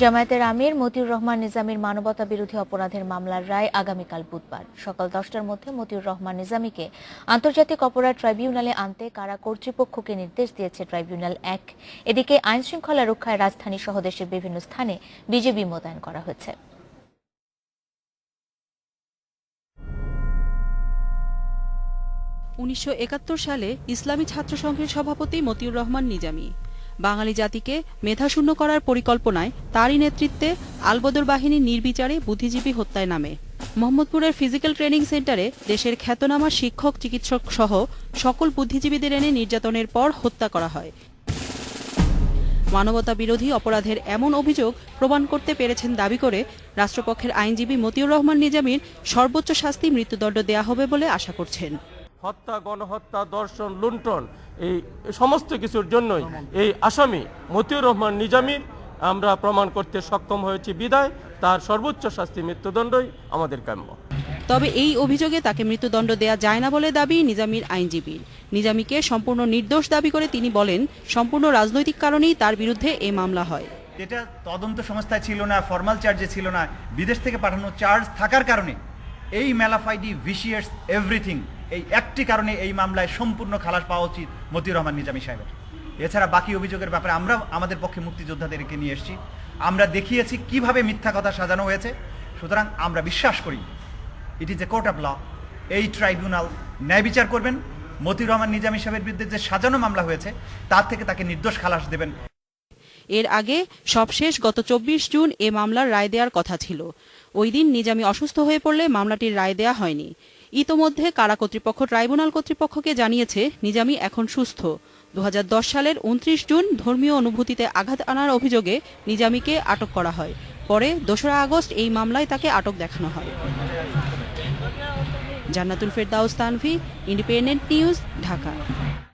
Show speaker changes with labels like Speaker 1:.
Speaker 1: জামায়াতের আমির মতিউর রহমান নিজামীর মানবতা বিরোধী অপরাধের মামলার রায় আগামীকাল বুধবার সকাল 10টার মধ্যে মতিউর রহমান নিজামীকে আন্তর্জাতিক অপরাধ ট্রাইব্যুনালে আনতে কারা কর্তৃপক্ষকে নির্দেশ দিয়েছে ট্রাইব্যুনাল 1। এদিকে আইন শৃঙ্খলা রক্ষায় রাজধানী সহ দেশের বিভিন্ন স্থানে বিজিবি মোতায়েন করা হয়েছে।
Speaker 2: সালে ইসলামী ছাত্র সংঘের সভাপতি মতিউর রহমান নিজামী বাঙালি জাতিকে মেধাশূন্য করার পরিকল্পনায় তারই নেতৃত্বে আলবদর বাহিনী নির্বিচারে বুদ্ধিজীবী হত্যায় নামে। মোহাম্মদপুরের ফিজিক্যাল ট্রেনিং সেন্টারে দেশের খ্যাতনামা শিক্ষক চিকিৎসক সহ সকল বুদ্ধিজীবীদের এনে নির্যাতনের পর হত্যা করা হয়। মানবতা বিরোধী অপরাধের এমন অভিযোগ প্রমাণ করতে পেরেছেন দাবি করে রাষ্ট্রপক্ষের আইনজীবী মতিউর রহমান নিজামীর সর্বোচ্চ শাস্তি মৃত্যুদণ্ড দেয়া হবে বলে আশা করছেন।
Speaker 3: হত্যা, গণহত্যা, ধর্ষণ, লুণ্ঠন এই সমস্ত কিছুর জন্যই এই আসামি মতিউর রহমান নিজামীর আমরা প্রমাণ করতে সক্ষম হয়েছি বিধায় তার সর্বোচ্চ শাস্তি মৃত্যুদণ্ডই আমাদের কাম্য।
Speaker 2: তবে এই অভিযোগে তাকে মৃত্যুদণ্ড দেয়া যায় না বলে দাবি নিজামীর আইনজীবীর। নিজামীকে সম্পূর্ণ নির্দোষ দাবি করে তিনি বলেন, সম্পূর্ণ রাজনৈতিক কারণেই তার বিরুদ্ধে এই মামলা হয়।
Speaker 4: এটা তদন্ত সংস্থায় ছিল না, ফরমাল চার্জে ছিল না, বিদেশ থেকে পাঠানো চার্জ থাকার কারণে এই ম্যালাফাইডি ভিশিয়াস এভরিথিং এই একটি কারণে এই মামলায় সম্পূর্ণ খালাস পাওয়া উচিত মতিউর রহমান নিজামী সাহেবের। এছাড়া বাকি অভিযোগের ব্যাপারে আমরা আমাদের পক্ষে মুক্তিযোদ্ধাদেরকে নিয়ে এসেছি, আমরা দেখিয়েছি কিভাবে মিথ্যা কথা সাজানো হয়েছে। সুতরাং আমরা বিশ্বাস করি it is a court of law, এই ট্রাইব্যুনাল ন্যায় বিচার করবেন। মতিউর রহমান নিজামী সাহেবের বিরুদ্ধে যে সাজানো মামলা হয়েছে তার থেকে তাকে নির্দোষ খালাস দেবেন।
Speaker 2: এর আগে সবশেষ গত 24 জুন এ মামলার রায় দেওয়ার কথা ছিল। ওই দিন নিজামী অসুস্থ হয়ে পড়লে মামলাটির রায় দেয়া হয়নি। ইতোমধ্যে কারা কর্তৃপক্ষ ট্রাইব্যুনাল কর্তৃপক্ষকে জানিয়েছে নিজামী এখন সুস্থ। 2010 সালের 29 জুন ধর্মীয় অনুভূতিতে আঘাত আনার অভিযোগে নিজামীকে আটক করা হয়। পরে 2রা আগস্ট এই মামলায় তাকে আটক দেখানো হয়। জান্নাতুল ফেরদাউস তানভি, ইন্ডিপেন্ডেন্ট নিউজ, ঢাকা।